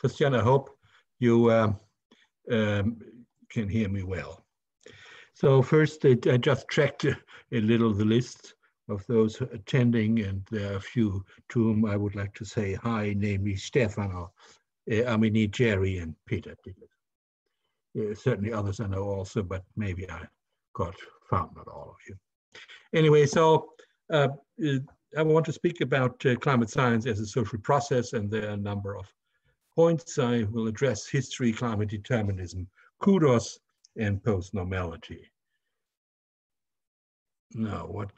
Christian, I hope you can hear me well. So first, I just checked a little the list of those attending, and there are a few to whom I would like to say hi, namely Stefano, Amini, Jerry, and Peter. Certainly others I know also, but maybe I found not all of you. Anyway, so I want to speak about climate science as a social process, and there are a number of points. I will address history, climate determinism, CUDOS, and post-normality. Now, what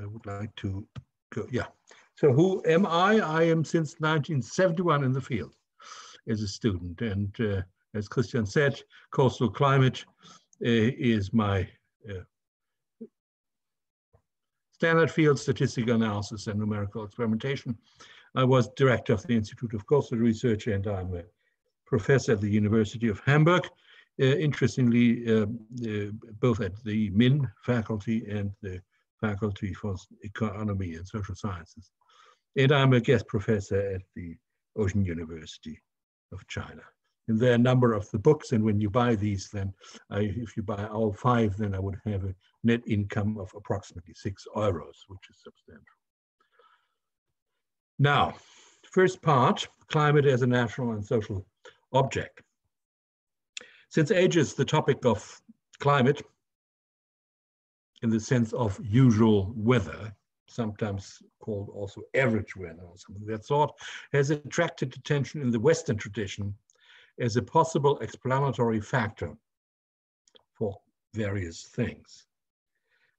I would like to go, So who am I? I am since 1971 in the field as a student. And as Christian said, coastal climate is my standard field, statistical analysis and numerical experimentation. I was director of the Institute of Coastal Research, and I'm a professor at the University of Hamburg. Interestingly, both at the MIN faculty and the Faculty for Economy and Social Sciences. And I'm a guest professor at the Ocean University of China. And there are a number of the books, and when you buy these, then if you buy all 5, then I would have a net income of approximately €6, which is substantial. Now, first part, climate as a natural and social object. Since ages, the topic of climate, in the sense of usual weather, sometimes called also average weather or something of that sort, has attracted attention in the Western tradition as a possible explanatory factor for various things.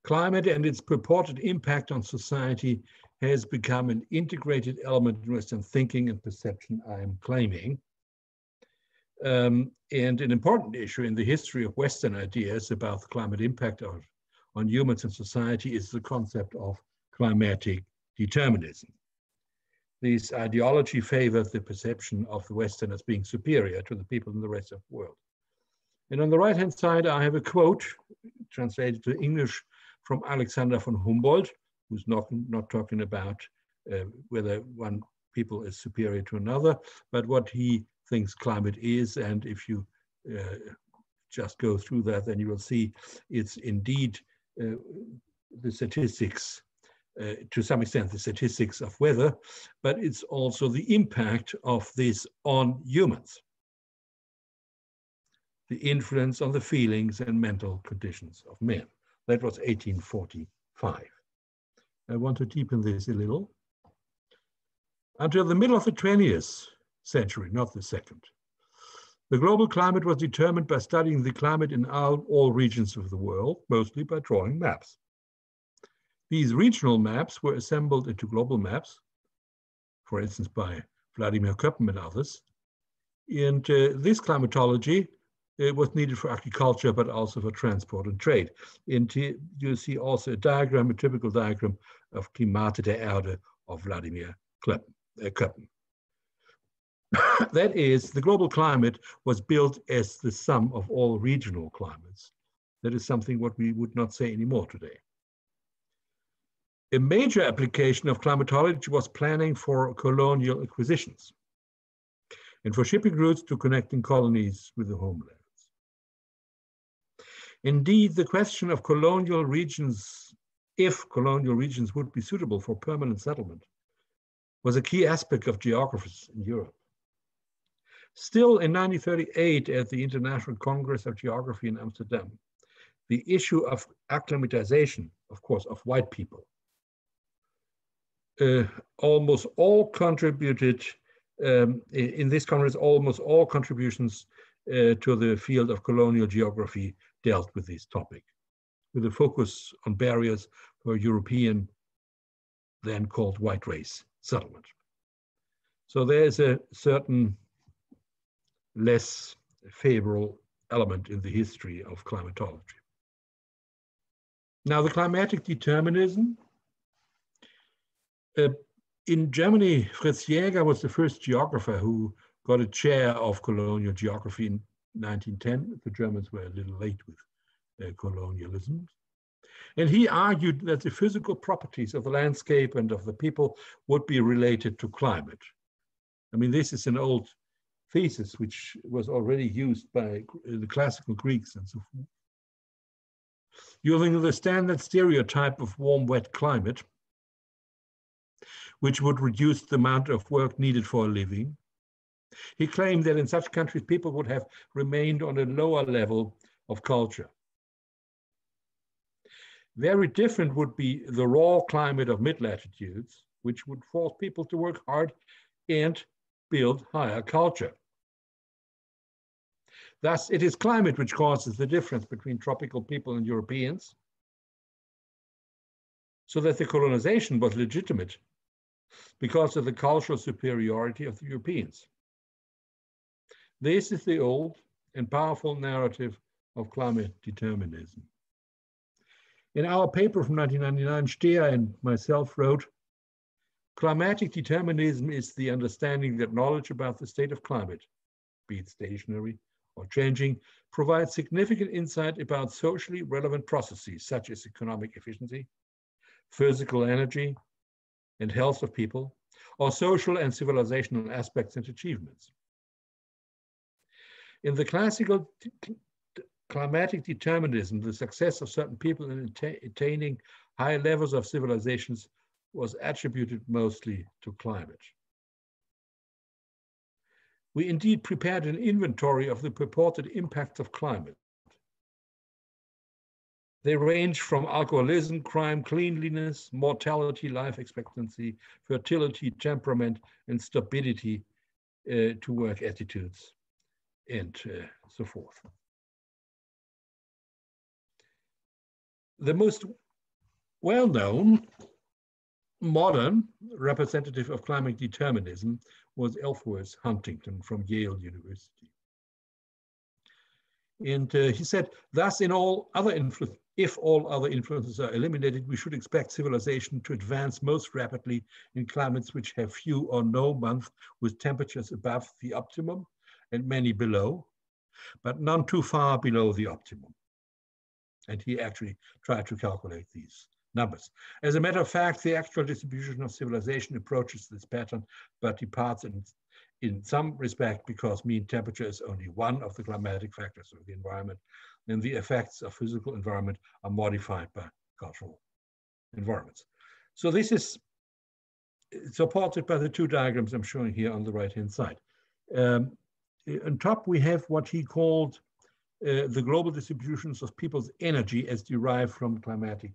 Climate and its purported impact on society has become an integrated element in Western thinking and perception, I am claiming. And an important issue in the history of Western ideas about the climate impact on humans and society is the concept of climatic determinism. This ideology favors the perception of the Western as being superior to the people in the rest of the world. And on the right-hand side, I have a quote translated to English from Alexander von Humboldt, who's not talking about whether one people is superior to another, but what he thinks climate is. And if you just go through that, then you will see it's indeed the statistics, to some extent, the statistics of weather, but it's also the impact of this on humans, the influence on the feelings and mental conditions of men. That was 1845. I want to deepen this a little. Until the middle of the 20th century, not the second, the global climate was determined by studying the climate in all regions of the world, mostly by drawing maps. These regional maps were assembled into global maps, for instance, by Vladimir Köppen and others. And this climatology was needed for agriculture, but also for transport and trade. And you see also a diagram, a typical diagram of Klimate der Erde of Vladimir Köppen. That is, the global climate was built as the sum of all regional climates. That is something what we would not say anymore today. A major application of climatology was planning for colonial acquisitions and for shipping routes to connecting colonies with the homelands. Indeed, the question of colonial regions, if colonial regions would be suitable for permanent settlement, was a key aspect of geographers in Europe. Still in 1938 at the International Congress of Geography in Amsterdam, the issue of acclimatization, of course, of white people, almost all contributed, in this Congress, almost all contributions to the field of colonial geography dealt with this topic, with a focus on barriers for European, then called white race settlement. So there is a certain less favorable element in the history of climatology. Now, the climatic determinism. In Germany, Fritz Jäger was the first geographer who got a chair of colonial geography in 1910. The Germans were a little late with colonialism. And he argued that the physical properties of the landscape and of the people would be related to climate. I mean, this is an old thesis, which was already used by the classical Greeks and so forth. Using the standard stereotype of warm, wet climate, which would reduce the amount of work needed for a living, he claimed that in such countries, people would have remained on a lower level of culture. Very different would be the raw climate of mid-latitudes, which would force people to work hard and build higher culture. Thus, it is climate which causes the difference between tropical people and Europeans, so that the colonization was legitimate because of the cultural superiority of the Europeans. This is the old and powerful narrative of climate determinism. In our paper from 1999, Steer and myself wrote, climatic determinism is the understanding that knowledge about the state of climate, be it stationary or changing, provides significant insight about socially relevant processes such as economic efficiency, physical energy, and health of people, or social and civilizational aspects and achievements. In the classical climatic determinism, the success of certain people in attaining high levels of civilizations was attributed mostly to climate. We indeed prepared an inventory of the purported impacts of climate. They range from alcoholism, crime, cleanliness, mortality, life expectancy, fertility, temperament, and stability to work attitudes, and so forth. The most well-known modern representative of climate determinism was Ellsworth Huntington from Yale University. And he said, thus, if all other influences are eliminated, we should expect civilization to advance most rapidly in climates which have few or no months with temperatures above the optimum and many below, but none too far below the optimum. And he actually tried to calculate these numbers. As a matter of fact, the actual distribution of civilization approaches this pattern, but departs in some respect because mean temperature is only one of the climatic factors of the environment, and the effects of physical environment are modified by cultural environments. So this is supported by the two diagrams I'm showing here on the right-hand side. On top, we have what he called the global distributions of people's energy as derived from climatic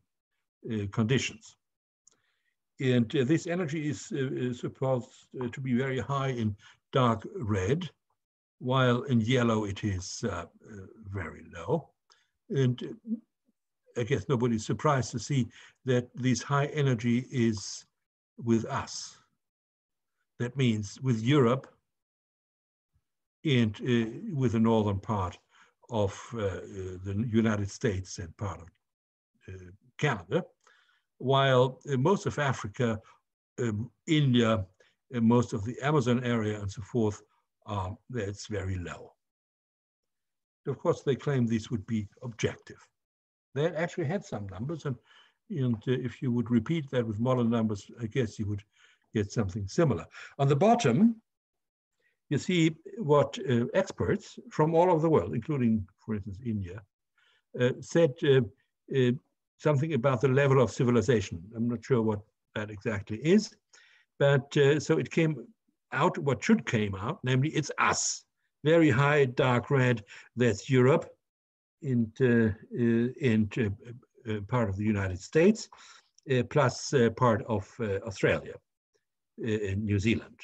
conditions. And this energy is supposed to be very high in dark red, while in yellow it is very low. And I guess nobody's surprised to see that this high energy is with us. That means with Europe and with the northern part of the United States and part of Canada, while most of Africa, India, and most of the Amazon area and so forth, that's very low. Of course, they claim these would be objective. They actually had some numbers, and if you would repeat that with modern numbers, I guess you would get something similar. On the bottom, you see what experts from all over the world, including, for instance, India, said something about the level of civilization. I'm not sure what that exactly is, but so it came out, what should came out, namely it's us. Very high, dark red, that's Europe, and part of the United States, plus part of Australia and New Zealand.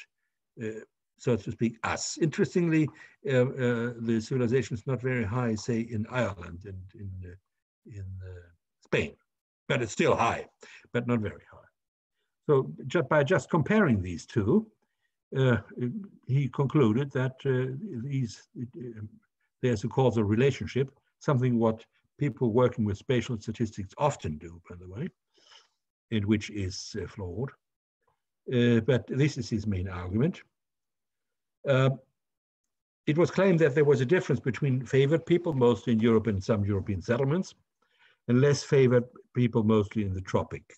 So to speak, us. Interestingly, the civilization is not very high, say, in Ireland and in Spain, but it's still high, but not very high. So by just comparing these two, he concluded that there's a causal relationship, something what people working with spatial statistics often do, by the way, and which is flawed. But this is his main argument. It was claimed that there was a difference between favored people, mostly in Europe and some European settlements, and less favored people, mostly in the tropics.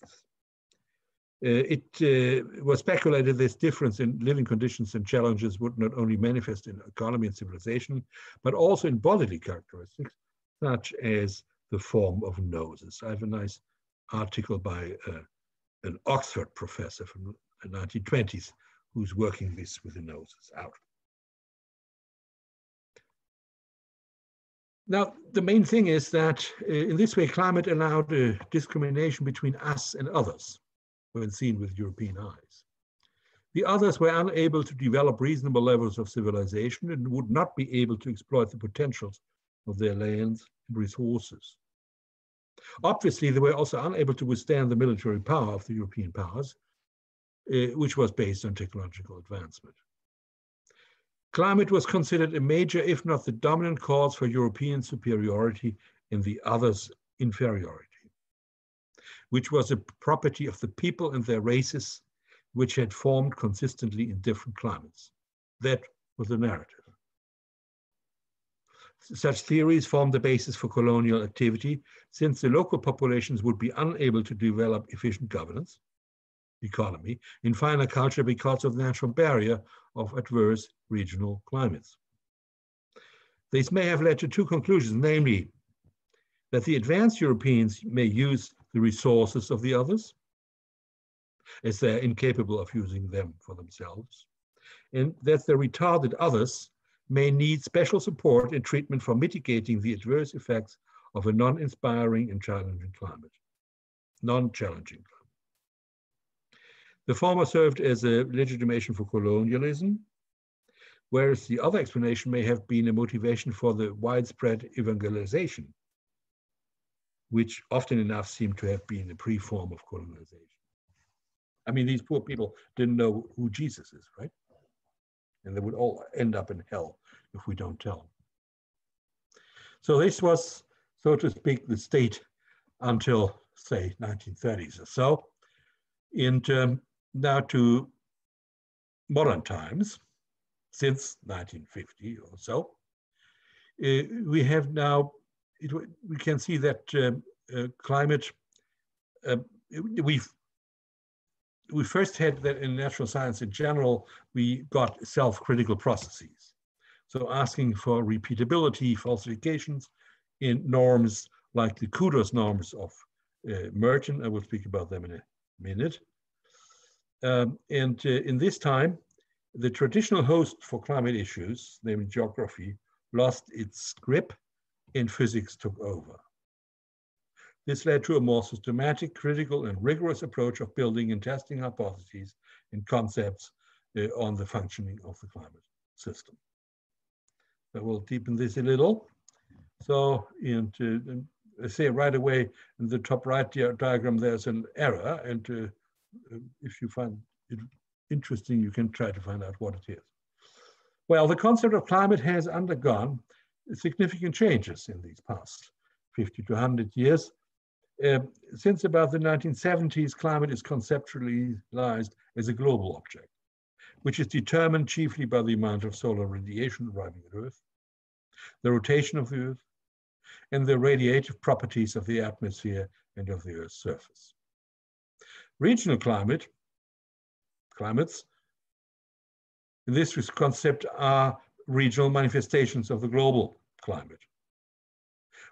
It was speculated this difference in living conditions and challenges would not only manifest in economy and civilization, but also in bodily characteristics, such as the form of noses. I have a nice article by an Oxford professor from the 1920s who's working this with the noses out. Now, the main thing is that in this way, climate allowed a discrimination between us and others when seen with European eyes. The others were unable to develop reasonable levels of civilization and would not be able to exploit the potentials of their lands and resources. Obviously, they were also unable to withstand the military power of the European powers, which was based on technological advancement. Climate was considered a major, if not the dominant cause for European superiority and the others' inferiority, which was a property of the people and their races, which had formed consistently in different climates. That was the narrative. Such theories formed the basis for colonial activity, since the local populations would be unable to develop efficient governance, economy, and finer culture because of the natural barrier of adverse regional climates. This may have led to two conclusions, namely, that the advanced Europeans may use the resources of the others, as they're incapable of using them for themselves, and that the retarded others may need special support and treatment for mitigating the adverse effects of a non-inspiring and challenging climate, non-challenging climate. The former served as a legitimation for colonialism, whereas the other explanation may have been a motivation for the widespread evangelization, which often enough seemed to have been a pre-form of colonization. I mean, these poor people didn't know who Jesus is, right? And they would all end up in hell if we don't tell them. So this was, so to speak, the state until, say, 1930s or so. And now to modern times, since 1950 or so, we have now, we can see that climate, we first had that in natural science in general, we got self-critical processes. So asking for repeatability, falsifications in norms like the CUDOS norms of emergence. I will speak about them in a minute. In this time, the traditional host for climate issues, namely geography, lost its grip and physics took over. This led to a more systematic, critical, and rigorous approach of building and testing hypotheses and concepts on the functioning of the climate system. I will deepen this a little. So, I say right away in the top right diagram, there's an error, and if you find it interesting, you can try to find out what it is. Well, the concept of climate has undergone significant changes in these past 50 to 100 years. Since about the 1970s, climate is conceptualized as a global object, which is determined chiefly by the amount of solar radiation arriving at Earth, the rotation of the Earth, and the radiative properties of the atmosphere and of the Earth's surface. Regional climates, in this concept, are regional manifestations of the global climate,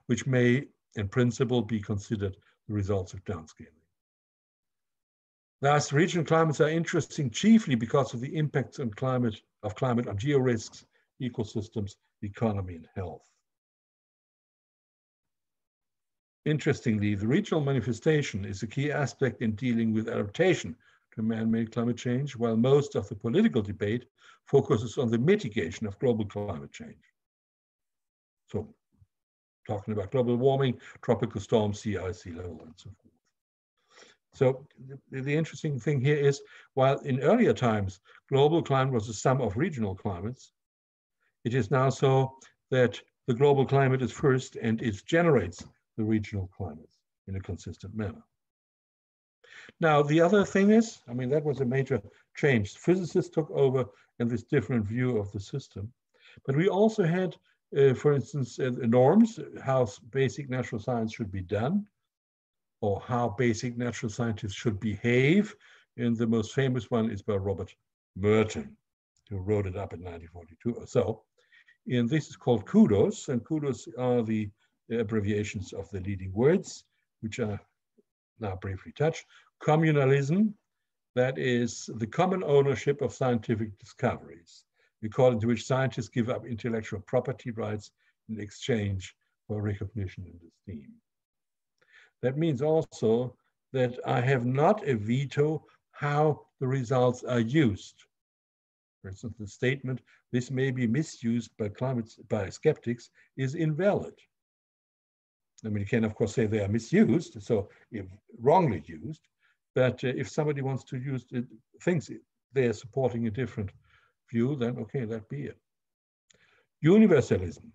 which may, in principle, be considered the results of downscaling. Thus, regional climates are interesting chiefly because of the impacts on climate on georisks, ecosystems, economy, and health. Interestingly, the regional manifestation is a key aspect in dealing with adaptation to man-made climate change, while most of the political debate focuses on the mitigation of global climate change. So, talking about global warming, tropical storms, sea ice, sea level, and so forth. So the interesting thing here is, while in earlier times, global climate was the sum of regional climates, it is now so that the global climate is first and it generates the regional climates in a consistent manner. Now, the other thing is, I mean, that was a major change. Physicists took over in this different view of the system, but we also had for instance, norms, how basic natural science should be done. or how basic natural scientists should behave. And the most famous one is by Robert Merton, who wrote it up in 1942 or so. And this is called CUDOS, and CUDOS are the abbreviations of the leading words, which are now briefly touched. Communalism, that is the common ownership of scientific discoveries, according to which scientists give up intellectual property rights in exchange for recognition and esteem. That means also that I have not a veto how the results are used. For instance, the statement, this may be misused by skeptics, is invalid. I mean, you can, of course, say they are misused, so if wrongly used, but if somebody wants to use it, thinks they are supporting a different view, then okay, that be it. Universalism,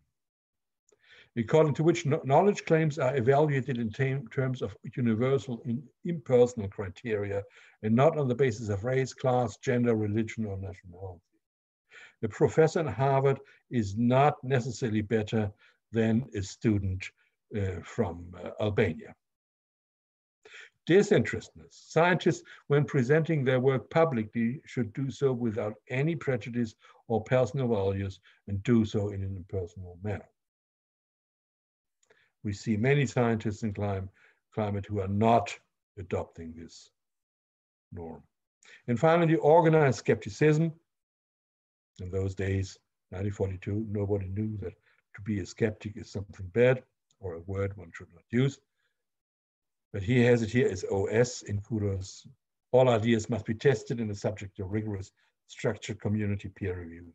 according to which knowledge claims are evaluated in terms of universal impersonal criteria and not on the basis of race, class, gender, religion, or nationality. A professor in Harvard is not necessarily better than a student from Albania. Disinterestedness. Scientists, when presenting their work publicly, should do so without any prejudice or personal values and do so in an impersonal manner. We see many scientists in climate who are not adopting this norm. And finally, organized skepticism. In those days, 1942, nobody knew that to be a skeptic is something bad or a word one should not use. But he has it here as OS in CUDOS. All ideas must be tested and the subject to rigorous, structured community peer review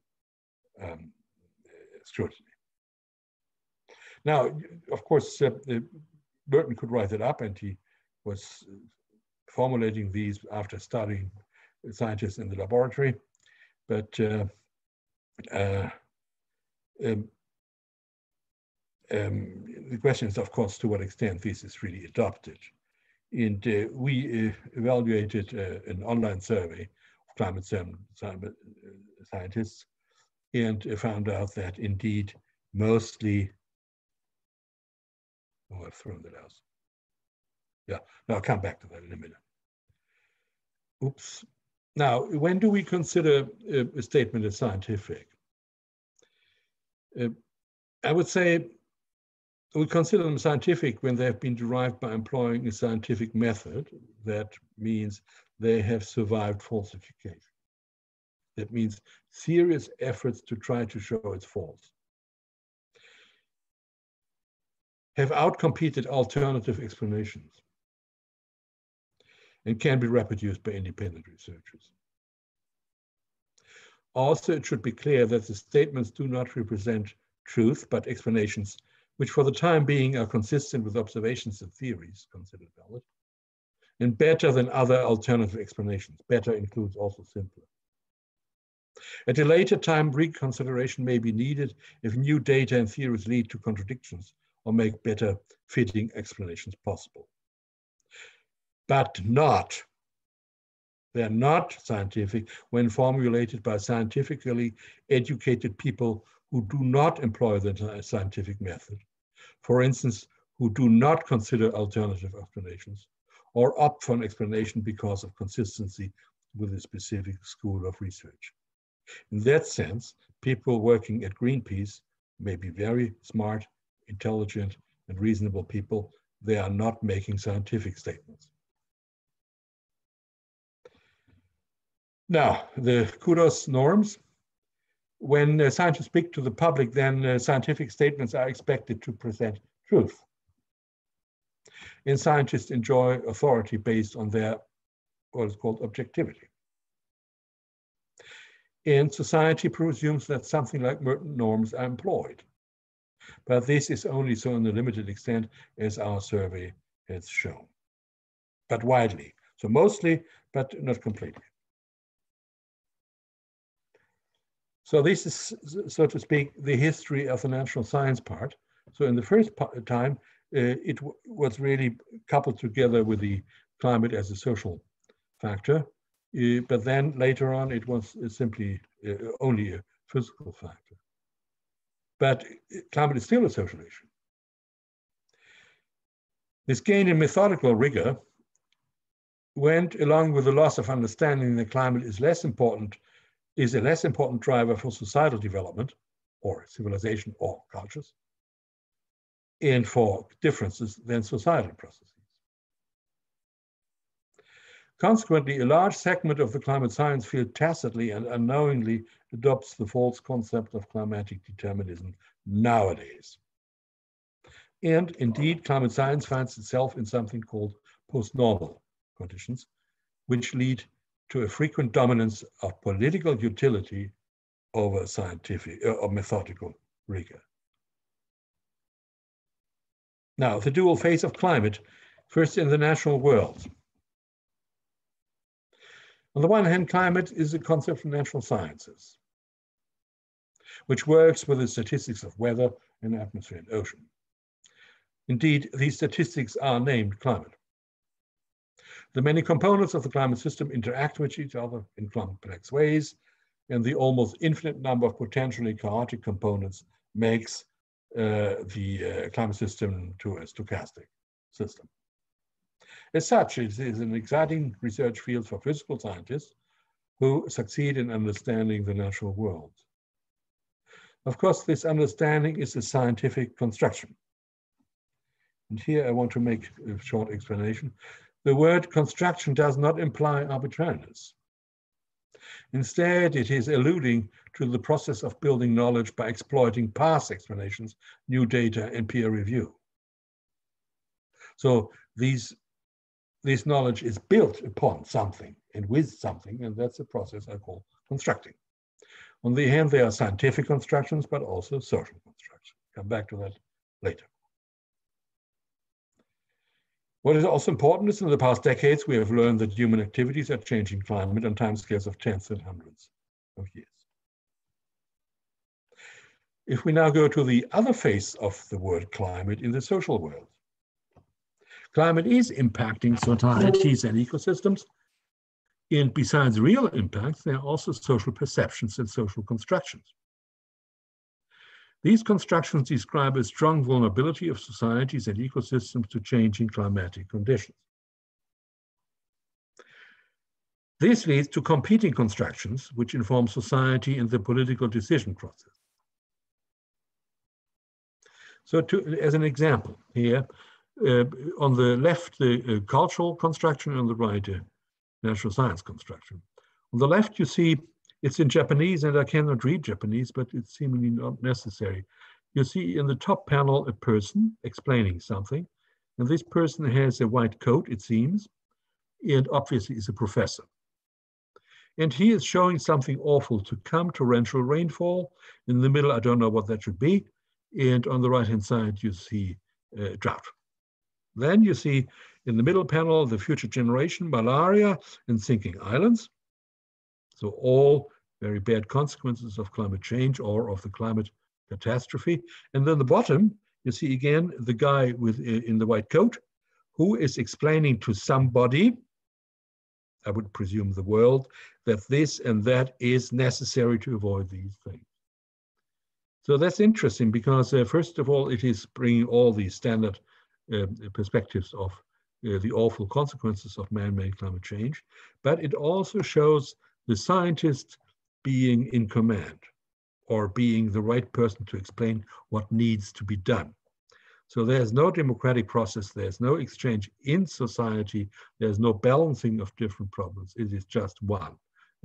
scrutiny. Now, of course, Burton could write it up, and he was formulating these after studying scientists in the laboratory. But the question is, of course, to what extent this is really adopted. And we evaluated an online survey of climate scientists and found out that indeed mostly, oh, I've thrown that out. Yeah, no, I'll come back to that in a minute. Oops. Now, when do we consider a statement as scientific? I would say we consider them scientific when they have been derived by employing a scientific method. That means they have survived falsification. That means serious efforts to try to show it's false. Have outcompeted alternative explanations and can be reproduced by independent researchers. Also, it should be clear that the statements do not represent truth, but explanations which for the time being are consistent with observations and theories considered valid, and better than other alternative explanations. Better includes also simpler. At a later time, reconsideration may be needed if new data and theories lead to contradictions or make better fitting explanations possible. But they're not scientific when formulated by scientifically educated people who do not employ the scientific method. For instance, who do not consider alternative explanations or opt for an explanation because of consistency with a specific school of research. In that sense, people working at Greenpeace may be very smart, intelligent, and reasonable people. They are not making scientific statements. Now, the CUDOS norms. When scientists speak to the public, then scientific statements are expected to present truth. And scientists enjoy authority based on their, what is called objectivity. And society presumes that something like Merton norms are employed. But this is only so in a limited extent as our survey has shown. But widely. So mostly, but not completely. So this is, so to speak, the history of the natural science part. So in the first time, it was really coupled together with the climate as a social factor. But then later on, it was simply only a physical factor. But climate is still a social issue. This gain in methodical rigor went along with the loss of understanding that climate is a less important driver for societal development or civilization or cultures, and for differences than societal processes. Consequently, a large segment of the climate science field tacitly and unknowingly adopts the false concept of climatic determinism nowadays. And indeed, climate science finds itself in something called post-normal conditions, which lead to a frequent dominance of political utility over scientific or methodical rigor. Now, the dual phase of climate, first in the natural world. On the one hand, climate is a concept of natural sciences, which works with the statistics of weather and atmosphere and ocean. Indeed, these statistics are named climate. The many components of the climate system interact with each other in complex ways, and the almost infinite number of potentially chaotic components makes the climate system to a stochastic system. As such, it is an exciting research field for physical scientists who succeed in understanding the natural world. Of course, this understanding is a scientific construction. And here I want to make a short explanation. The word construction does not imply arbitrariness. Instead, it is alluding to the process of building knowledge by exploiting past explanations, new data, and peer review. So this knowledge is built upon something and with something, and that's a process I call constructing. On the hand, there are scientific constructions, but also social constructions. Come back to that later. What is also important is in the past decades, we have learned that human activities are changing climate on timescales of tens and hundreds of years. If we now go to the other face of the word climate in the social world, climate is impacting societies and ecosystems. And besides real impacts, there are also social perceptions and social constructions. These constructions describe a strong vulnerability of societies and ecosystems to changing climatic conditions. This leads to competing constructions which inform society and the political decision process. So as an example here, on the left, the cultural construction, on the right, natural science construction. On the left, you see, it's in Japanese, and I cannot read Japanese, but it's seemingly not necessary. You see in the top panel a person explaining something, and this person has a white coat, it seems, and obviously is a professor. And he is showing something awful to come, torrential rainfall. In the middle, I don't know what that should be. And on the right-hand side, you see drought. Then you see in the middle panel, the future generation, malaria, and sinking islands. So all very bad consequences of climate change or of the climate catastrophe. And then the bottom, you see again, the guy in the white coat, who is explaining to somebody, I would presume the world, that this and that is necessary to avoid these things. So that's interesting because first of all, it is bringing all these standard perspectives of the awful consequences of man-made climate change, but it also shows the scientist being in command or being the right person to explain what needs to be done. So there's no democratic process, there's no exchange in society, there's no balancing of different problems, it is just one.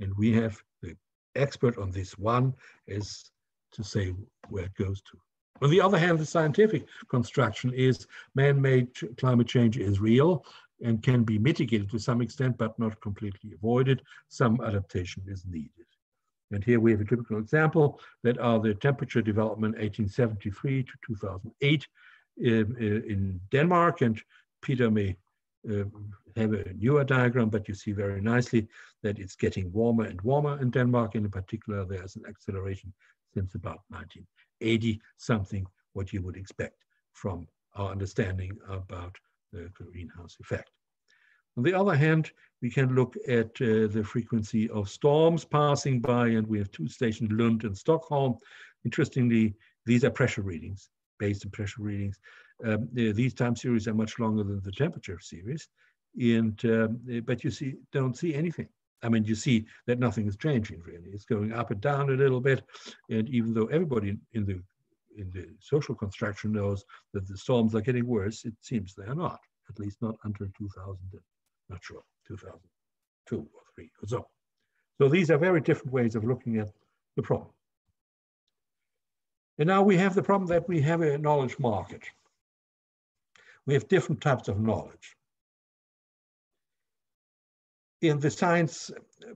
And we have the expert on this one is to say where it goes to. On the other hand, the scientific construction is man-made climate change is real and can be mitigated to some extent, but not completely avoided. Some adaptation is needed. And here we have a typical example that are the temperature development 1873 to 2008 in Denmark. And Peter may have a newer diagram, but you see very nicely that it's getting warmer and warmer in Denmark. And in particular, there's an acceleration since about 1980, something what you would expect from our understanding about the greenhouse effect. On the other hand, we can look at the frequency of storms passing by, and we have two stations, Lund and Stockholm. Interestingly, these are pressure readings, based on pressure readings. These time series are much longer than the temperature series, but you don't see anything. I mean, you see that nothing is changing really. It's going up and down a little bit, and even though everybody in the social construction knows that the storms are getting worse, it seems they are not. At least not until 2000. Not sure, 2002 or 3 or so. So these are very different ways of looking at the problem. And now we have the problem that we have a knowledge market. We have different types of knowledge. In the science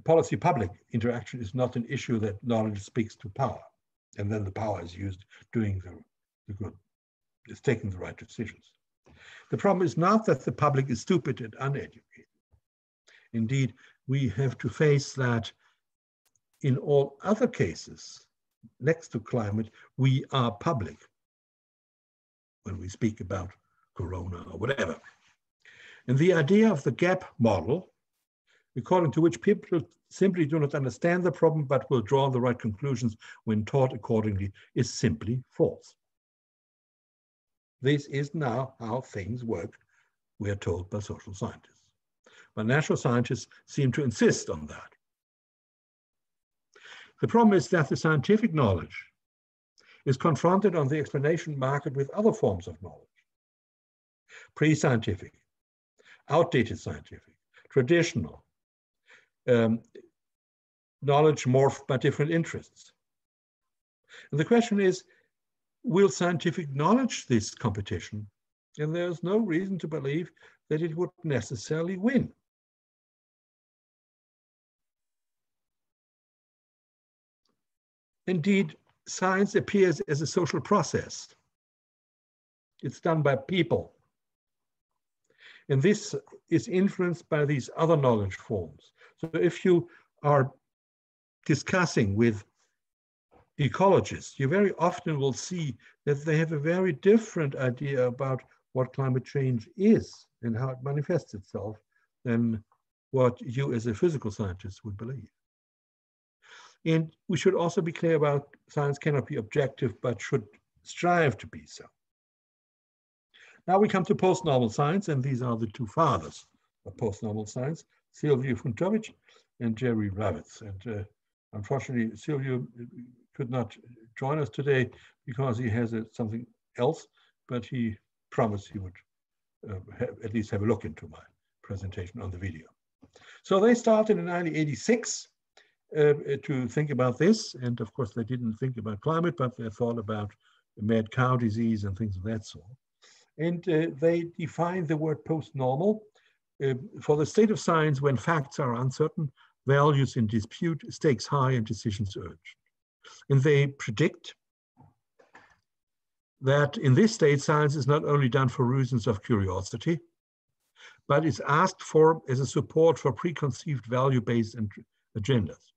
policy public interaction is not an issue that knowledge speaks to power, and then the power is used doing the good, is taking the right decisions. The problem is not that the public is stupid and uneducated. Indeed, we have to face that in all other cases, next to climate, we are public when we speak about corona or whatever. And the idea of the gap model, according to which people simply do not understand the problem but will draw the right conclusions when taught accordingly, is simply false. This is now how things work, we are told by social scientists. But natural scientists seem to insist on that. The problem is that the scientific knowledge is confronted on the explanation market with other forms of knowledge. Pre-scientific, outdated scientific, traditional, knowledge morphed by different interests. And the question is, will scientific knowledge this competition? And there's no reason to believe that it would necessarily win. Indeed, science appears as a social process. It's done by people. And this is influenced by these other knowledge forms. So if you are discussing with ecologists, you very often will see that they have a very different idea about what climate change is and how it manifests itself than what you as a physical scientist would believe. And we should also be clear about science cannot be objective, but should strive to be so. Now we come to post-normal science, and these are the two fathers of post-normal science, Silvio Funtovic and Jerry Ravitz. And unfortunately, Silvio could not join us today because he has something else, but he promised he would at least have a look into my presentation on the video. So they started in 1986 to think about this. And of course, they didn't think about climate, but they thought about mad cow disease and things of that sort. And they defined the word post-normal for the state of science when facts are uncertain, values in dispute, stakes high, and decisions urged. And they predict that in this state, science is not only done for reasons of curiosity, but is asked for as a support for preconceived value-based agendas.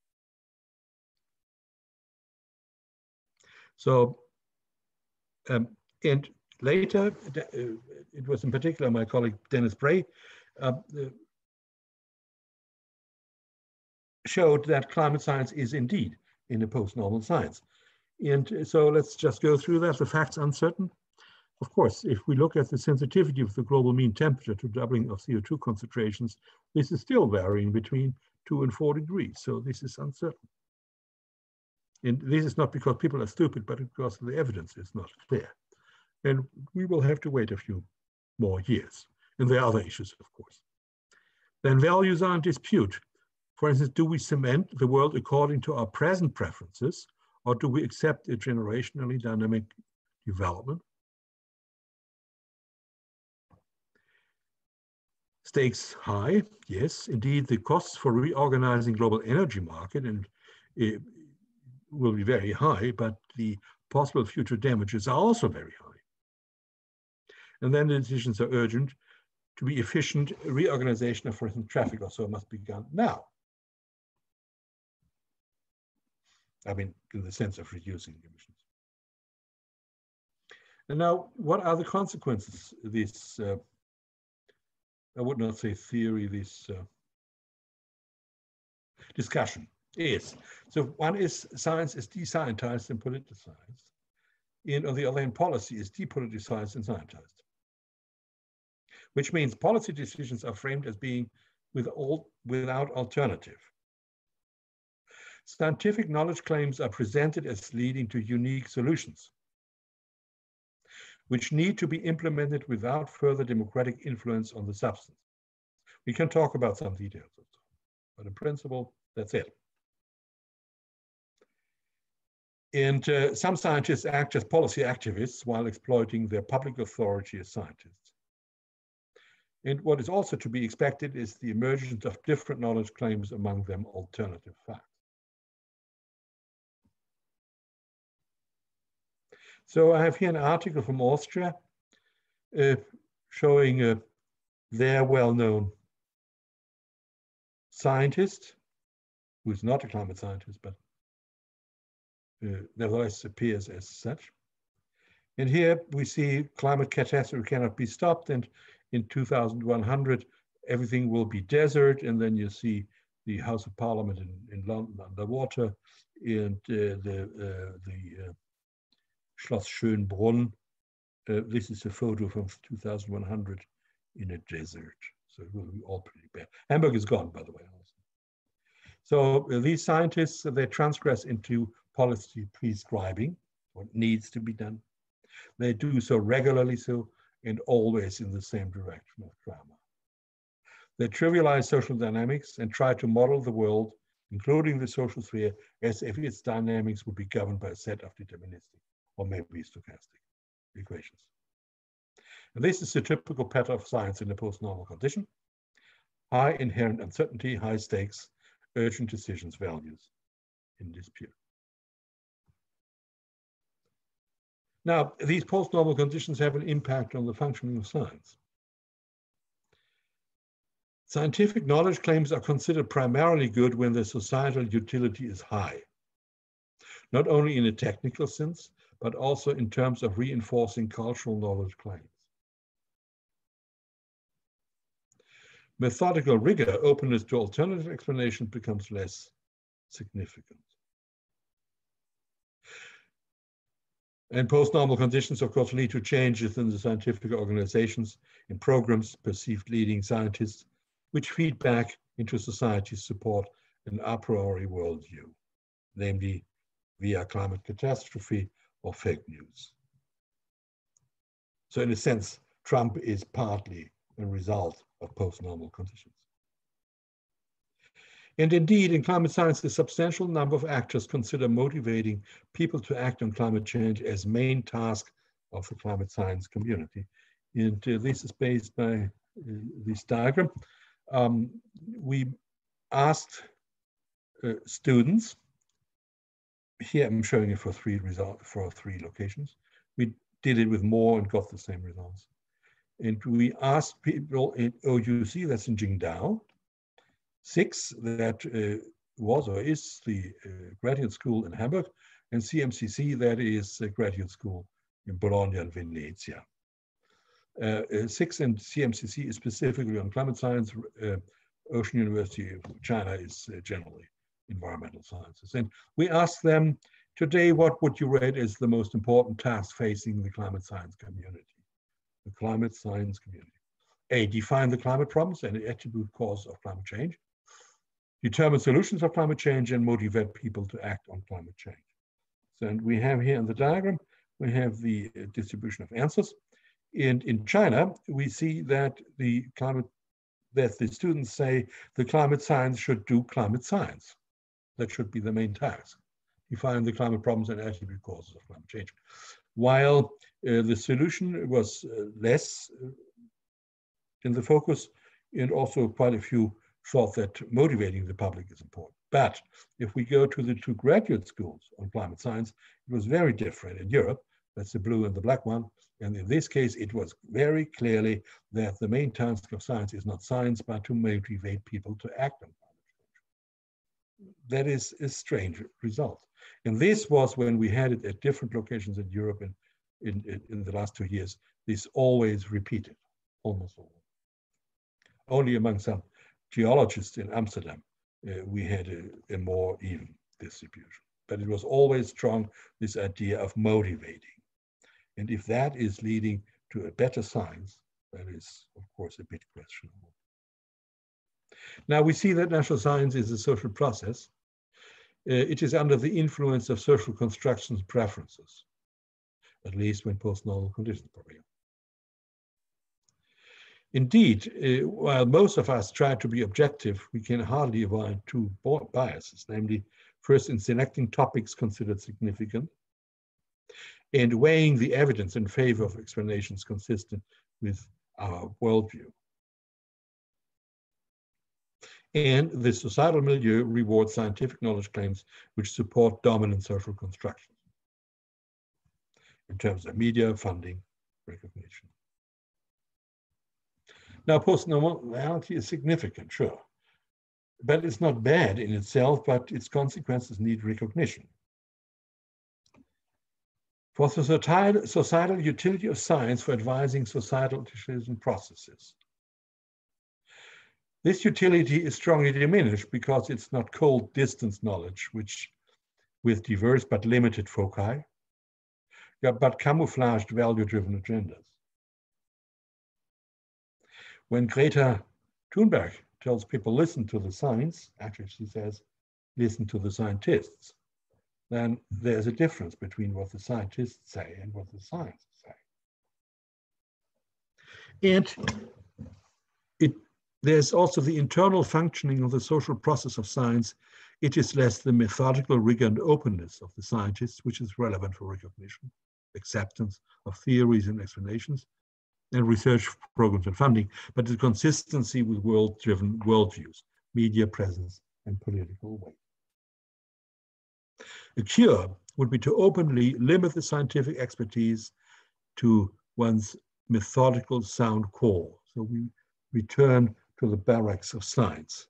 So, and later, it was in particular my colleague Dennis Bray showed that climate science is indeed in a post-normal science. And so let's just go through that. The facts uncertain. Of course, if we look at the sensitivity of the global mean temperature to doubling of CO2 concentrations, this is still varying between 2 and 4 degrees. So this is uncertain. And this is not because people are stupid, but because the evidence is not clear. And we will have to wait a few more years. And there are other issues, of course. Then values are in dispute. For instance, do we cement the world according to our present preferences, or do we accept a generationally dynamic development? Stakes high, yes, indeed, the costs for reorganizing global energy market and will be very high, but the possible future damages are also very high. And then the decisions are urgent. To be efficient, reorganization of, for instance, traffic or so must be done now. I mean, in the sense of reducing emissions. And now, what are the consequences of this, I would not say theory, this discussion is? So one is science is descientized and politicized. And on the other hand, policy is depoliticized and scientized, which means policy decisions are framed as being without alternative. Scientific knowledge claims are presented as leading to unique solutions, which need to be implemented without further democratic influence on the substance. We can talk about some details, but in principle, that's it. And some scientists act as policy activists while exploiting their public authority as scientists. And what is also to be expected is the emergence of different knowledge claims, among them alternative facts. So I have here an article from Austria showing their well-known scientist, who is not a climate scientist, but nevertheless appears as such. And here we see climate catastrophe cannot be stopped, and in 2100 everything will be desert, and then you see the House of Parliament in London underwater, and the Schloss Schönbrunn. This is a photo from 2100 in a desert, so it will be all pretty bad. Hamburg is gone, by the way, also. So these scientists, they transgress into policy prescribing what needs to be done. They do so regularly, and always in the same direction of drama. They trivialize social dynamics and try to model the world, including the social sphere, as if its dynamics would be governed by a set of deterministic or maybe stochastic equations. And this is the typical pattern of science in a post-normal condition. High inherent uncertainty, high stakes, urgent decisions, values in dispute. Now, these post-normal conditions have an impact on the functioning of science. Scientific knowledge claims are considered primarily good when their societal utility is high, not only in a technical sense, but also in terms of reinforcing cultural knowledge claims. Methodical rigor, openness to alternative explanation, becomes less significant. And post-normal conditions, of course, lead to changes in the scientific organizations, in programs, perceived leading scientists, which feed back into society's support an a priori worldview, namely via climate catastrophe or fake news. So in a sense, Trump is partly a result of post-normal conditions. And indeed, in climate science, a substantial number of actors consider motivating people to act on climate change as main task of the climate science community. And this is based by this diagram. We asked students, here I'm showing it for three locations. We did it with more and got the same results. And we asked people in OUC, that's in Qingdao, 6, that was or is the graduate school in Hamburg, and CMCC, that is a graduate school in Bologna and Venezia. 6 and CMCC is specifically on climate science. Ocean University of China is generally environmental sciences. And we asked them, today, what would you rate as the most important task facing the climate science community? The climate science community. A, define the climate problems and the attribute cause of climate change. Determine solutions of climate change and motivate people to act on climate change. So, and we have here in the diagram, we have the distribution of answers. And in China, we see that the students say the climate science should do climate science. That should be the main task. Define the climate problems and attribute causes of climate change. While the solution was less in the focus, and also quite a few thought that motivating the public is important. But if we go to the 2 graduate schools on climate science, it was very different in Europe. That's the blue and the black one. And in this case, it was very clearly that the main task of science is not science, but to motivate people to act on climate change. That is a strange result. And this was when we had it at different locations in Europe in the last 2 years. This always repeated, almost always. Only among some geologists in Amsterdam, we had a more even distribution. But it was always strong, this idea of motivating And if that is leading to a better science, that is, of course, a bit questionable. Now we see that natural science is a social process. It is under the influence of social constructions and preferences, at least when post-normal conditions prevail. Indeed, while most of us try to be objective, we can hardly avoid two biases, namely, first, in selecting topics considered significant, and weighing the evidence in favor of explanations consistent with our worldview. And the societal milieu rewards scientific knowledge claims which support dominant social constructions in terms of media, funding, recognition. Now, post-normality is significant, sure, but it's not bad in itself, but its consequences need recognition. For the societal utility of science for advising societal decision processes. This utility is strongly diminished because it's not cold distance knowledge, which with diverse but limited foci, but camouflaged value-driven agendas. When Greta Thunberg tells people, listen to the science, actually she says, listen to the scientists, then there's a difference between what the scientists say and what the scientists say. And there's also the internal functioning of the social process of science. It is less the methodical rigor and openness of the scientists, which is relevant for recognition, acceptance of theories and explanations, and research programs and funding, but the consistency with world-driven worldviews, media presence, and political weight. A cure would be to openly limit the scientific expertise to one's methodical sound core. So we return to the barracks of science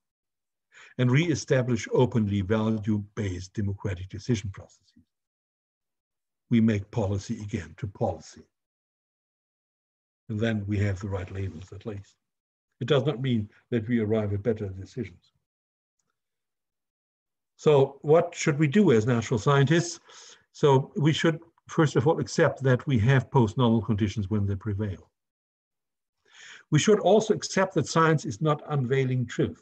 and re-establish openly value-based democratic decision processes. We make policy again to policy. And then we have the right labels at least. It does not mean that we arrive at better decisions. So what should we do as natural scientists? So we should, first of all, accept that we have post-normal conditions when they prevail. We should also accept that science is not unveiling truth,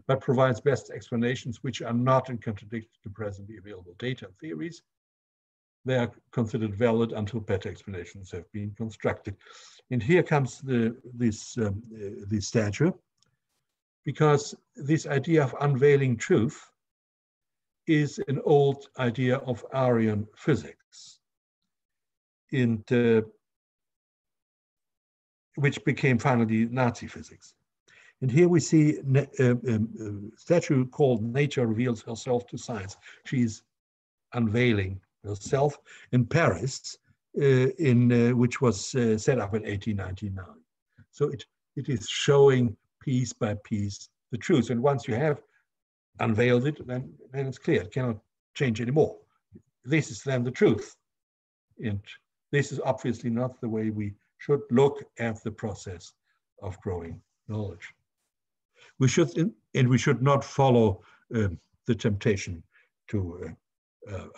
but provides best explanations which are not in contradiction to presently available data and theories. They are considered valid until better explanations have been constructed. And here comes this statue, because this idea of unveiling truth is an old idea of Aryan physics, and which became finally Nazi physics. And here we see a statue called Nature Reveals Herself to Science. She's unveiling herself in Paris, which was set up in 1899. So it is showing piece by piece the truth. And once you have unveiled it, then it's clear, it cannot change anymore. This is then the truth. And this is obviously not the way we should look at the process of growing knowledge. We should not follow the temptation to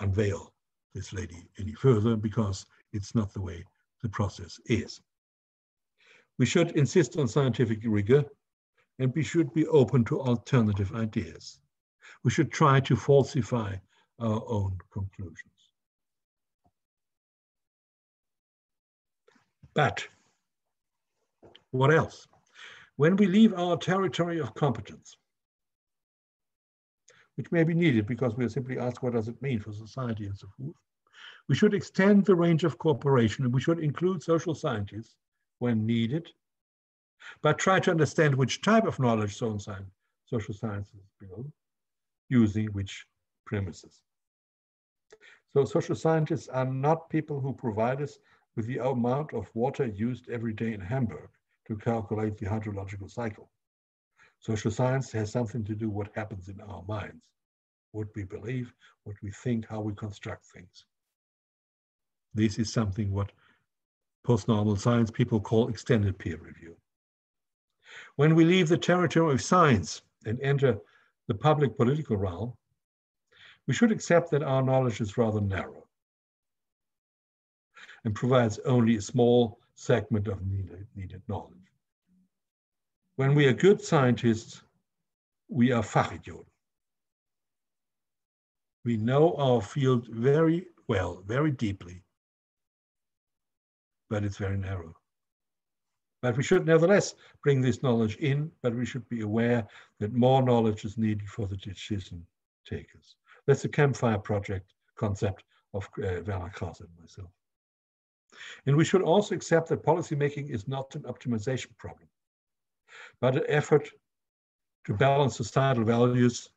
unveil this lady any further, because it's not the way the process is. We should insist on scientific rigor, and we should be open to alternative ideas. We should try to falsify our own conclusions. But what else? When we leave our territory of competence, which may be needed because we are simply asked, what does it mean for society and so forth? We should extend the range of cooperation, and we should include social scientists when needed, but try to understand which type of knowledge social sciences build, using which premises. So social scientists are not people who provide us with the amount of water used every day in Hamburg to calculate the hydrological cycle. Social science has something to do with what happens in our minds, what we believe, what we think, how we construct things. This is something what post-normal science people call extended peer review. When we leave the territory of science and enter the public political realm, we should accept that our knowledge is rather narrow. and provides only a small segment of needed knowledge. When we are good scientists, we are Fachidioten. We know our field very well, very deeply, but it's very narrow. But we should nevertheless bring this knowledge in, but we should be aware that more knowledge is needed for the decision takers. That's the campfire project concept of Werner Krause and myself. And we should also accept that policymaking is not an optimization problem, but an effort to balance societal values,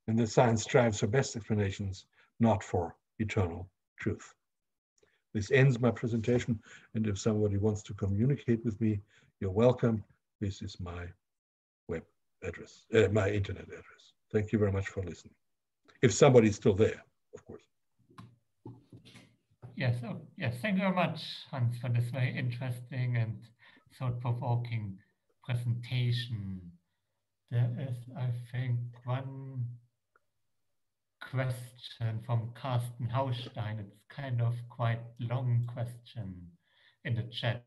and that science strives for best explanations, not for eternal truth. This ends my presentation, and if somebody wants to communicate with me, you're welcome. This is my web address, my internet address. Thank you very much for listening. If somebody's still there, of course. Yes, yes, thank you very much, Hans, for this very interesting and thought-provoking presentation. There is, I think, one question from Carsten Haustein. It's kind of quite long question in the chat.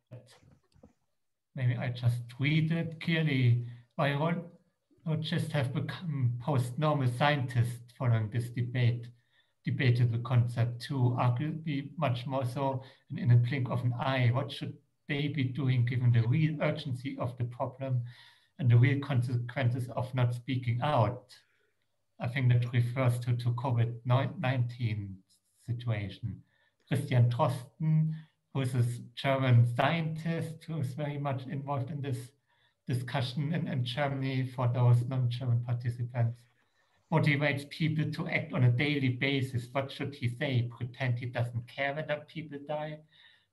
Maybe I just read it. Clearly, biologists have become post-normal scientists following this debate. Debated the concept too, arguably much more so in a blink of an eye. What should they be doing given the real urgency of the problem and the real consequences of not speaking out? I think that refers to COVID-19 situation. Christian Drosten, who is a German scientist who is very much involved in this discussion in Germany for those non-German participants, motivates people to act on a daily basis. What should he say? Pretend he doesn't care whether people die?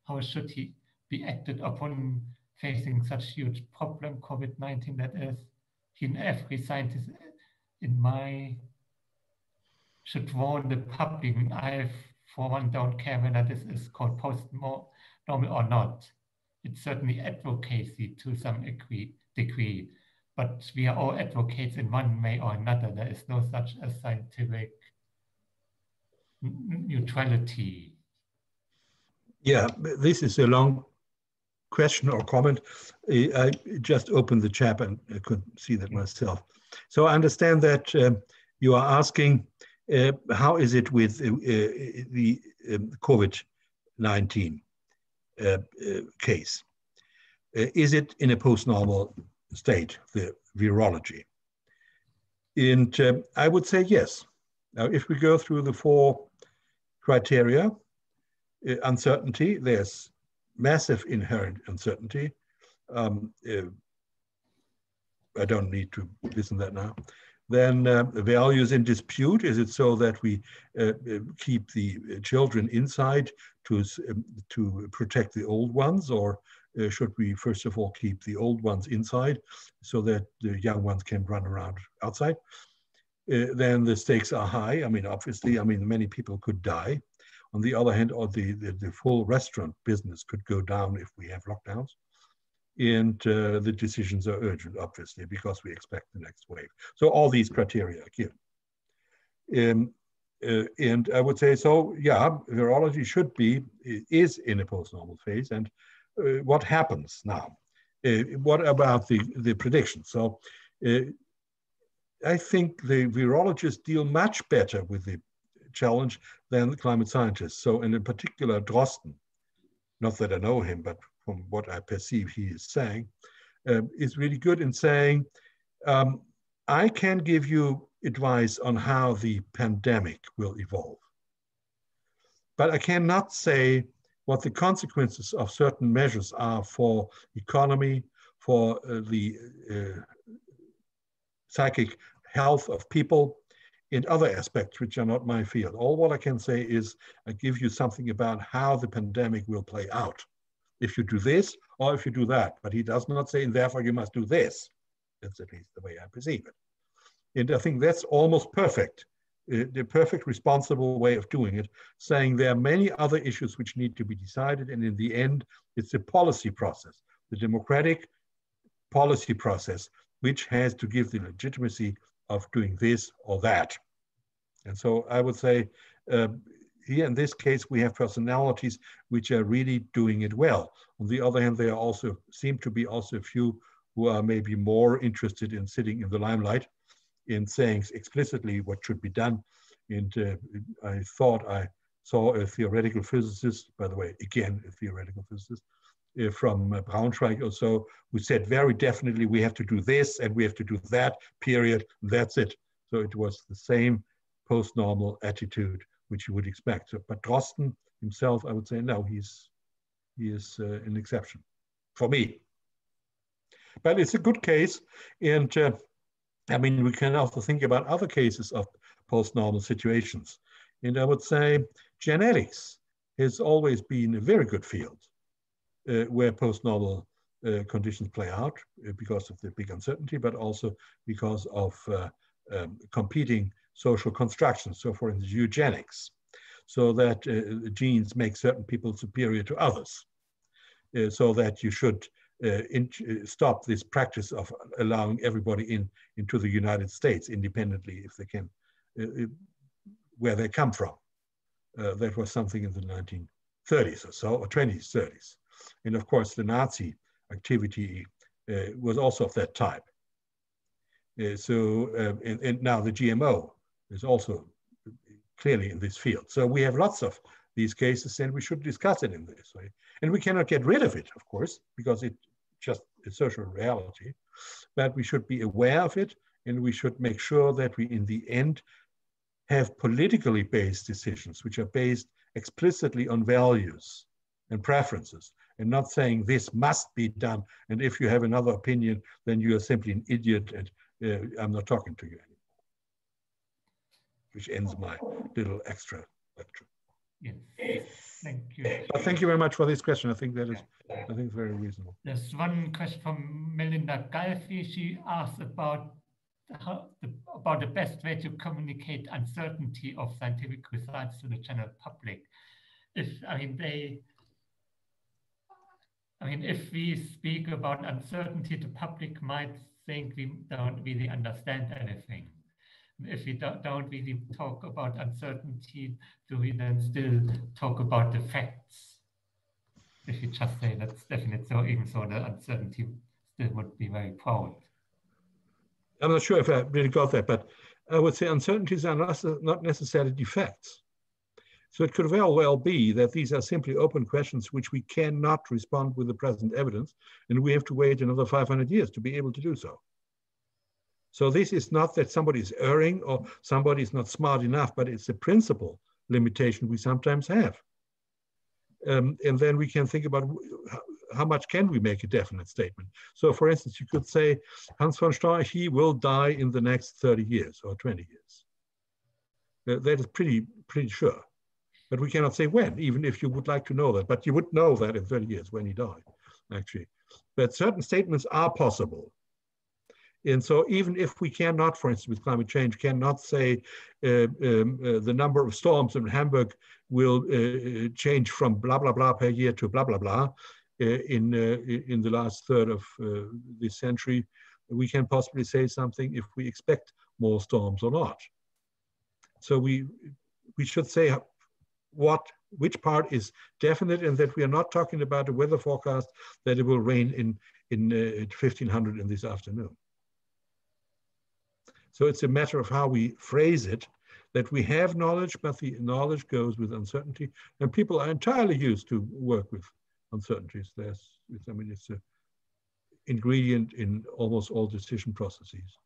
How should he be acted upon facing such huge problem, COVID-19 that is? Every scientist in my should warn the public. I, for one, don't care whether this is called post-normal or not. It's certainly advocacy to some degree, but we are all advocates in one way or another. There is no such a scientific neutrality. Yeah, this is a long question or comment. I just opened the chat and I couldn't see that myself. So I understand that you are asking, how is it with the COVID-19 case? Is it in a post-normal state, the virology? And I would say yes. Now, if we go through the 4 criteria, uncertainty, there's massive inherent uncertainty. I don't need to listen to that now. Then values in dispute. Is it so that we keep the children inside to protect the old ones, or should we first of all keep the old ones inside so that the young ones can run around outside? Then the stakes are high. I mean, obviously, many people could die. On the other hand, or the full restaurant business could go down if we have lockdowns. And the decisions are urgent, obviously, because we expect the next wave. So all these criteria are given. And I would say, so yeah, virology is in a post-normal phase. And what happens now? What about the predictions? So I think the virologists deal much better with the challenge than the climate scientists. So, and in particular, Drosten, not that I know him, but from what I perceive he is saying, is really good in saying, I can give you advice on how the pandemic will evolve, but I cannot say what the consequences of certain measures are for economy, for the psychic health of people, in other aspects which are not my field. All what I can say is I give you something about how the pandemic will play out. If you do this or if you do that, but he does not say, and therefore you must do this. That's at least the way I perceive it. And I think that's almost perfect, the perfect responsible way of doing it, saying there are many other issues which need to be decided, and in the end, it's a policy process, the democratic policy process, which has to give the legitimacy of doing this or that. And so I would say, here in this case, we have personalities which are really doing it well. On the other hand, there are also seem to be also a few who are maybe more interested in sitting in the limelight, in saying explicitly what should be done. And I thought I saw a theoretical physicist, by the way, again, a theoretical physicist, from Braunschweig or so, who said very definitely, we have to do this and we have to do that, period, that's it. So it was the same post-normal attitude which you would expect. So, but Drosten himself, I would say, no, he is an exception for me. But it's a good case. And I mean, we can also think about other cases of post-normal situations. And I would say genetics has always been a very good field where post-normal conditions play out because of the big uncertainty, but also because of competing social constructions. So for instance, eugenics, so that genes make certain people superior to others, so that you should stop this practice of allowing everybody into the United States independently if they can, where they come from. That was something in the 1930s or so, or 20s, 30s. And of course, the Nazi activity was also of that type. And now the GMO is also clearly in this field. So we have lots of these cases, and we should discuss it in this way. And we cannot get rid of it, of course, because it's just a social reality. But we should be aware of it, and we should make sure that we, in the end, have politically based decisions, which are based explicitly on values and preferences, and not saying this must be done. And if you have another opinion, then you are simply an idiot, and I'm not talking to you anymore. Which ends my little extra lecture. Yes, thank you. But thank you very much for this question. I think that is, I think, very reasonable. There's one question from Melinda Galfi. She asked about the best way to communicate uncertainty of scientific results to the general public. If we speak about uncertainty, the public might think we don't really understand anything. If we don't really talk about uncertainty, do we then still talk about the facts? If you just say that's definite, so even so the uncertainty still would be very proud. I'm not sure if I really got that, but I would say uncertainties are not necessarily defects. So it could very well be that these are simply open questions which we cannot respond with the present evidence, and we have to wait another 500 years to be able to do so. So this is not that somebody is erring or somebody is not smart enough, but it's a principle limitation we sometimes have. And then we can think about how much can we make a definite statement. So for instance, you could say, Hans von Storch, he will die in the next 30 years or 20 years. That is pretty sure. But we cannot say when, even if you would like to know that. But you would know that in 30 years when he died, actually. But certain statements are possible. And so even if we cannot, for instance, with climate change, cannot say the number of storms in Hamburg will change from blah, blah, blah per year to blah, blah, blah in the last third of this century, we can possibly say something if we expect more storms or not. So we should say which part is definite, and that we are not talking about a weather forecast that it will rain in 1500 in this afternoon. So it's a matter of how we phrase it, that we have knowledge, but the knowledge goes with uncertainty, and people are entirely used to work with uncertainties. It's an ingredient in almost all decision processes.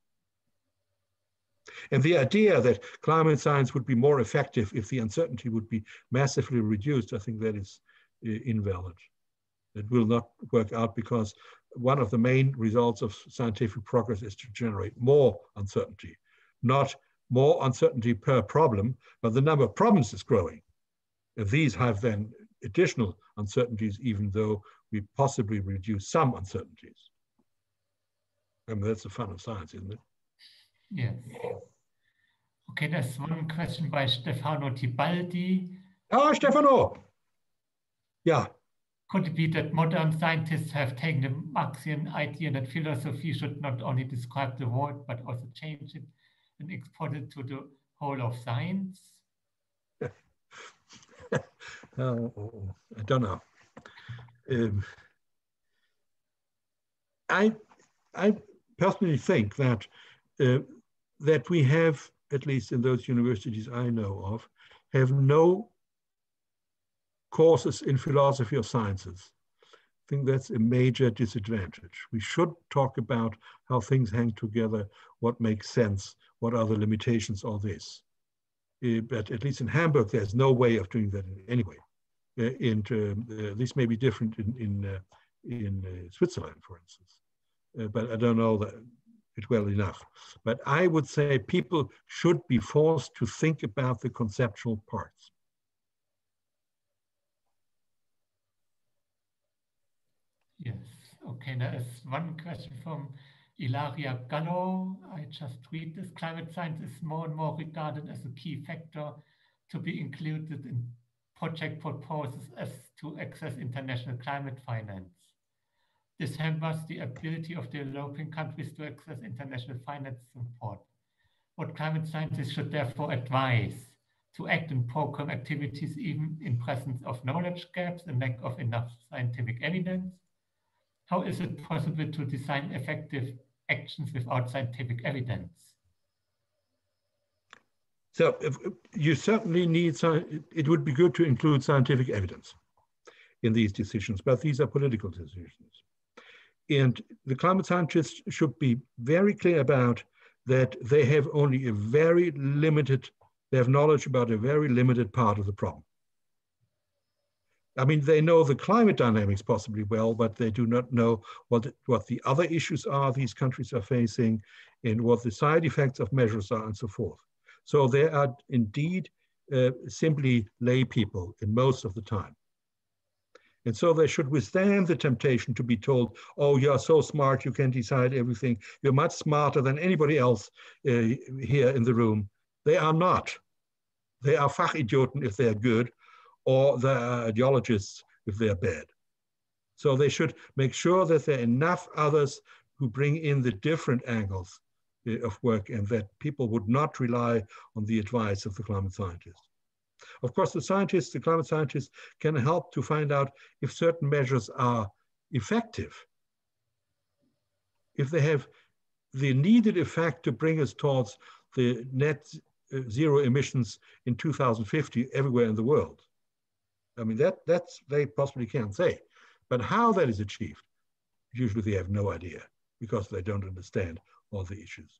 And the idea that climate science would be more effective if the uncertainty would be massively reduced, I think that is invalid. It will not work out, because one of the main results of scientific progress is to generate more uncertainty, not more uncertainty per problem, but the number of problems is growing. And these have then additional uncertainties, even though we possibly reduce some uncertainties. I mean, that's the fun of science, isn't it? Yes. Okay, there's one question by Stefano Tibaldi. Oh, Stefano! Yeah. Could it be that modern scientists have taken the Marxian idea that philosophy should not only describe the world, but also change it and export it to the whole of science? I don't know. I personally think that that we have, at least in those universities I know of, have no courses in philosophy or sciences. I think that's a major disadvantage. We should talk about how things hang together, what makes sense, what are the limitations of this. But at least in Hamburg, there's no way of doing that anyway. This may be different in Switzerland, for instance. But I don't know that it well enough. But I would say people should be forced to think about the conceptual parts. Yes, okay, there is one question from Ilaria Gallo. I just read this. Climate science is more and more regarded as a key factor to be included in project proposals as to access international climate finance. This hampers the ability of developing countries to access international finance support. What climate scientists should therefore advise to act in program activities even in presence of knowledge gaps and lack of enough scientific evidence? How is it possible to design effective actions without scientific evidence? So you certainly need, it would be good to include scientific evidence in these decisions, but these are political decisions. And the climate scientists should be very clear about that they have only a very limited, they have knowledge about a very limited part of the problem. I mean, they know the climate dynamics possibly well, but they do not know what the other issues are these countries are facing and what the side effects of measures are and so forth. So they are indeed simply lay people in most of the time. And so they should withstand the temptation to be told, oh, you're so smart, you can decide everything. You're much smarter than anybody else here in the room. They are not. They are Fachidioten if they are good, or they are ideologists if they are bad. So they should make sure that there are enough others who bring in the different angles of work and that people would not rely on the advice of the climate scientists. Of course, the climate scientists can help to find out if certain measures are effective, if they have the needed effect to bring us towards the net zero emissions in 2050 everywhere in the world. I mean, that's they possibly can say. But how that is achieved, usually they have no idea because they don't understand all the issues.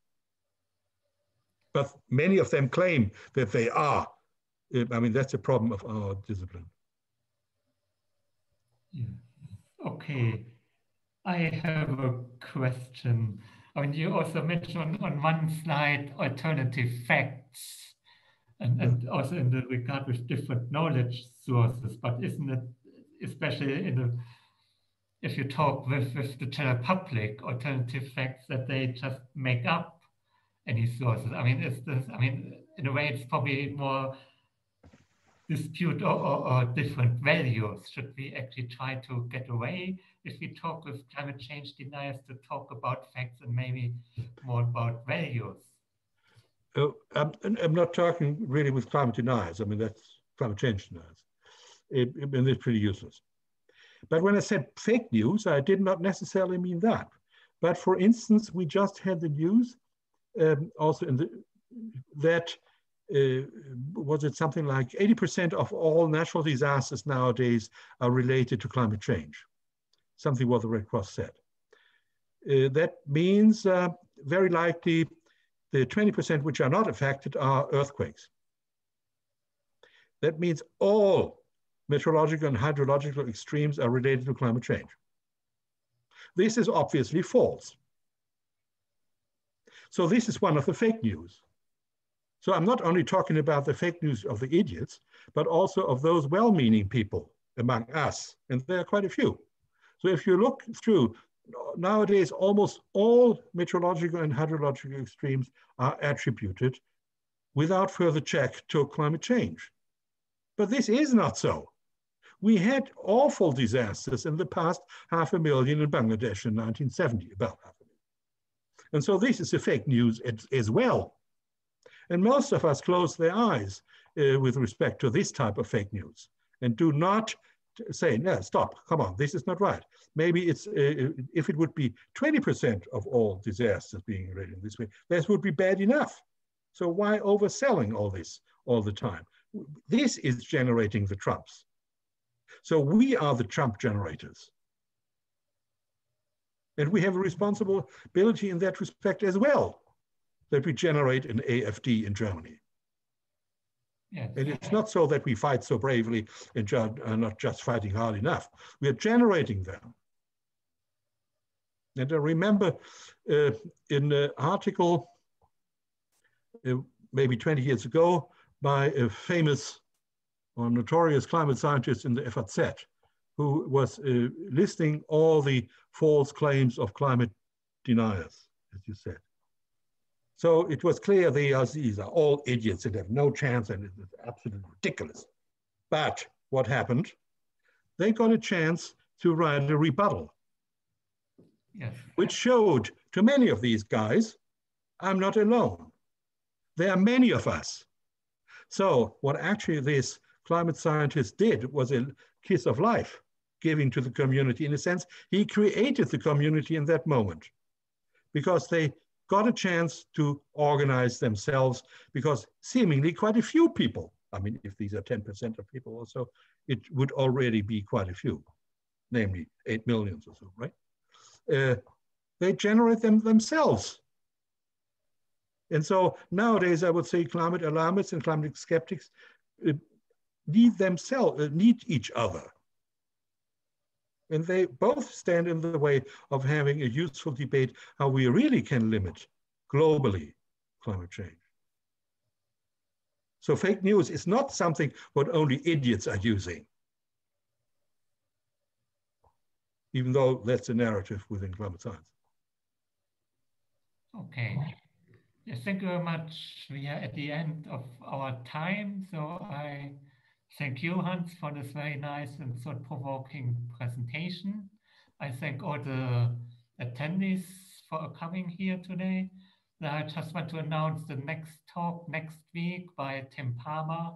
But many of them claim that they are. I mean, that's a problem of our discipline. Yeah. Okay. I have a question. I mean, you also mentioned on one slide alternative facts and also in the regard with different knowledge sources, but isn't it, especially in the, if you talk with the general public, alternative facts that they just make up any sources? I mean, is this, I mean, in a way, it's probably more dispute or different values. Should we actually try to get away, if we talk with climate change deniers, to talk about facts and maybe more about values? I'm not talking really with climate deniers. I mean, that's climate change deniers. And it's pretty useless. But when I said fake news, I did not necessarily mean that. But for instance, we just had the news also in that was it something like 80% of all natural disasters nowadays are related to climate change, something what the Red Cross said. That means very likely the 20% which are not affected are earthquakes. That means all meteorological and hydrological extremes are related to climate change. This is obviously false. So this is one of the fake news. So I'm not only talking about the fake news of the idiots, but also of those well-meaning people among us, and there are quite a few. So if you look through, nowadays almost all meteorological and hydrological extremes are attributed without further check to climate change. But this is not so. We had awful disasters in the past, 500,000 in Bangladesh in 1970, about 500,000. And so this is a fake news as well. And most of us close their eyes with respect to this type of fake news. and do not say, no, stop, come on, this is not right. Maybe it's, if it would be 20% of all disasters being rated in this way, this would be bad enough. So why overselling all this all the time? This is generating the Trumps. So we are the Trump generators. And we have a responsibility in that respect as well, that we generate an AfD in Germany. Yes. And it's not so that we fight so bravely and are not just fighting hard enough. We are generating them. And I remember in an article maybe 20 years ago by a famous or notorious climate scientist in the FAZ, who was listing all the false claims of climate deniers, as you said. So it was clear these are all idiots and have no chance, and it's absolutely ridiculous. But what happened? They got a chance to write a rebuttal, yes, which showed to many of these guys, I'm not alone. There are many of us. So what actually this climate scientist did was a kiss of life, giving to the community. In a sense, he created the community in that moment because they got a chance to organize themselves, because seemingly quite a few people, I mean, if these are 10% of people or so, it would already be quite a few, namely 8 million or so, right? They generate them themselves. And so nowadays, I would say climate alarmists and climate skeptics need each other. And they both stand in the way of having a useful debate how we really can limit globally climate change. So fake news is not something what only idiots are using, even though that's a narrative within climate science. Okay. Yes, thank you very much. We are at the end of our time. So I thank you, Hans, for this very nice and thought-provoking presentation. I thank all the attendees for coming here today. I just want to announce the next talk next week by Tim Palmer.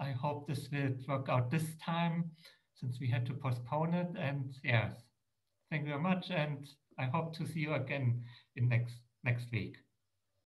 I hope this will work out this time, since we had to postpone it. And yes, thank you very much. And I hope to see you again in next week.